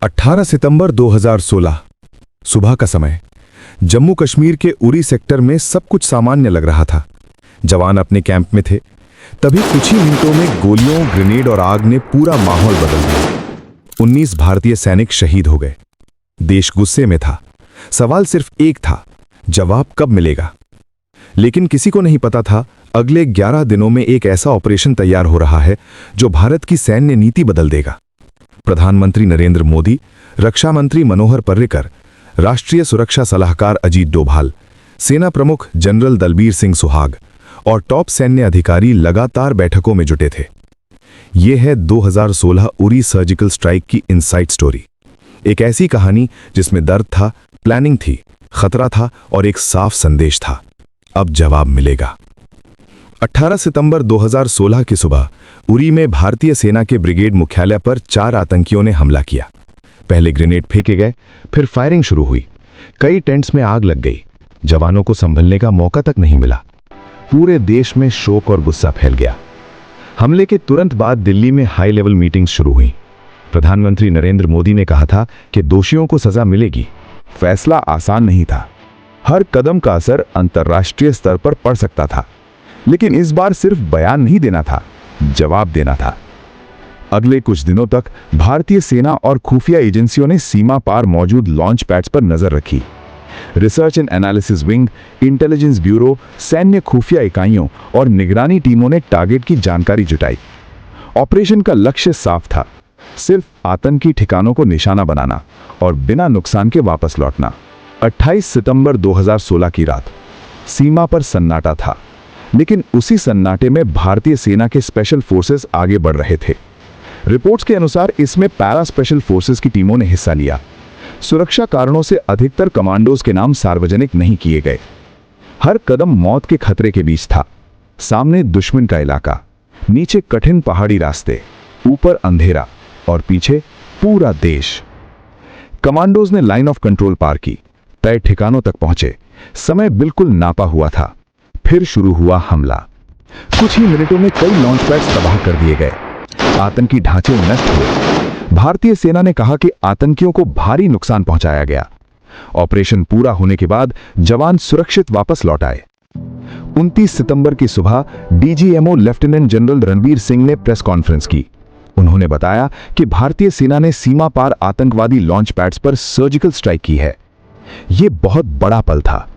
18 सितंबर 2016 सुबह का समय। जम्मू कश्मीर के उरी सेक्टर में सब कुछ सामान्य लग रहा था। जवान अपने कैंप में थे। तभी कुछ ही मिनटों में गोलियों, ग्रेनेड और आग ने पूरा माहौल बदल दिया। 19 भारतीय सैनिक शहीद हो गए। देश गुस्से में था। सवाल सिर्फ एक था, जवाब कब मिलेगा? लेकिन किसी को नहीं पता था अगले 11 दिनों में एक ऐसा ऑपरेशन तैयार हो रहा है जो भारत की सैन्य नीति बदल देगा। प्रधानमंत्री नरेंद्र मोदी, रक्षा मंत्री मनोहर पर्रिकर, राष्ट्रीय सुरक्षा सलाहकार अजीत डोभाल, सेना प्रमुख जनरल दलबीर सिंह सुहाग और टॉप सैन्य अधिकारी लगातार बैठकों में जुटे थे। यह है 2016 उरी सर्जिकल स्ट्राइक की इनसाइड स्टोरी। एक ऐसी कहानी जिसमें दर्द था, प्लानिंग थी, खतरा था और एक साफ संदेश था, अब जवाब मिलेगा। 18 सितंबर 2016 की सुबह उरी में भारतीय सेना के ब्रिगेड मुख्यालय पर 4 आतंकियों ने हमला किया। पहले ग्रेनेड फेंके गए, फिर फायरिंग शुरू हुई। कई टेंट्स में आग लग गई। जवानों को संभलने का मौका तक नहीं मिला। पूरे देश में शोक और गुस्सा फैल गया। हमले के तुरंत बाद दिल्ली में हाई लेवल मीटिंग्स शुरू हुई। प्रधानमंत्री नरेंद्र मोदी ने कहा था कि दोषियों को सजा मिलेगी। फैसला आसान नहीं था। हर कदम का असर अंतर्राष्ट्रीय स्तर पर पड़ सकता था। लेकिन इस बार सिर्फ बयान नहीं देना था, जवाब देना था। अगले कुछ दिनों तक भारतीय सेना और खुफिया एजेंसियों ने सीमा पार मौजूद लॉन्च पैड्स पर नजर रखी। Research and analysis wing, intelligence bureau, सैन्य खुफिया इकाइयों और निगरानी टीमों ने टारगेट की जानकारी जुटाई। ऑपरेशन का लक्ष्य साफ था, सिर्फ आतंकी ठिकानों को निशाना बनाना और बिना नुकसान के वापस लौटना। 28 सितंबर 2016 की रात सीमा पर सन्नाटा था, लेकिन उसी सन्नाटे में भारतीय सेना के स्पेशल फोर्सेस आगे बढ़ रहे थे। रिपोर्ट्स के अनुसार इसमें पैरा स्पेशल फोर्सेस की टीमों ने हिस्सा लिया। सुरक्षा कारणों से अधिकतर कमांडोज के नाम सार्वजनिक नहीं किए गए। हर कदम मौत के खतरे के बीच था। सामने दुश्मन का इलाका, नीचे कठिन पहाड़ी रास्ते, ऊपर अंधेरा और पीछे पूरा देश। कमांडोज ने लाइन ऑफ कंट्रोल पार की, तय ठिकानों तक पहुंचे। समय बिल्कुल नापा हुआ था। फिर शुरू हुआ हमला। कुछ ही मिनटों में कई लॉन्च पैड्स तबाह कर दिए गए। आतंकी ढांचे नष्ट हुए। भारतीय सेना ने कहा कि आतंकियों को भारी नुकसान पहुंचाया गया। ऑपरेशन पूरा होने के बाद जवान सुरक्षित वापस लौट आए। 29 सितंबर की सुबह DGMO lieutenant general Ranbir Singh ने प्रेस कॉन्फ्रेंस की। उन्होंने बताया कि भारतीय सेना ने सीमा पार आतंकवादी लॉन्च पैड्स पर सर्जिकल स्ट्राइक की है। यह बहुत बड़ा पल था,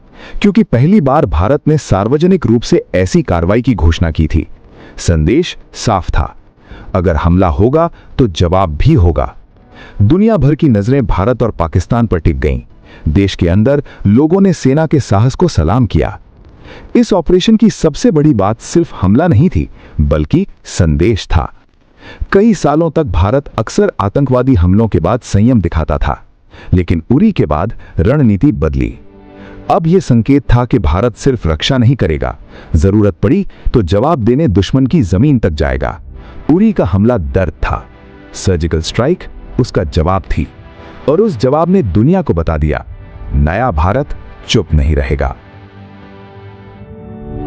क्योंकि पहली बार भारत ने सार्वजनिक रूप से ऐसी कार्रवाई की घोषणा की थी। संदेश साफ था, अगर हमला होगा तो जवाब भी होगा। दुनिया भर की नजरें भारत और पाकिस्तान पर टिक गईं। देश के अंदर लोगों ने सेना के साहस को सलाम किया। इस ऑपरेशन की सबसे बड़ी बात सिर्फ हमला नहीं थी, बल्कि संदेश था। कई सालों तक भारत अक्सर आतंकवादी हमलों के बाद संयम दिखाता था, लेकिन उरी के बाद रणनीति बदली। अब यह संकेत था कि भारत सिर्फ रक्षा नहीं करेगा, जरूरत पड़ी तो जवाब देने दुश्मन की जमीन तक जाएगा। उरी का हमला दर्द था, सर्जिकल स्ट्राइक उसका जवाब थी, और उस जवाब ने दुनिया को बता दिया, नया भारत चुप नहीं रहेगा।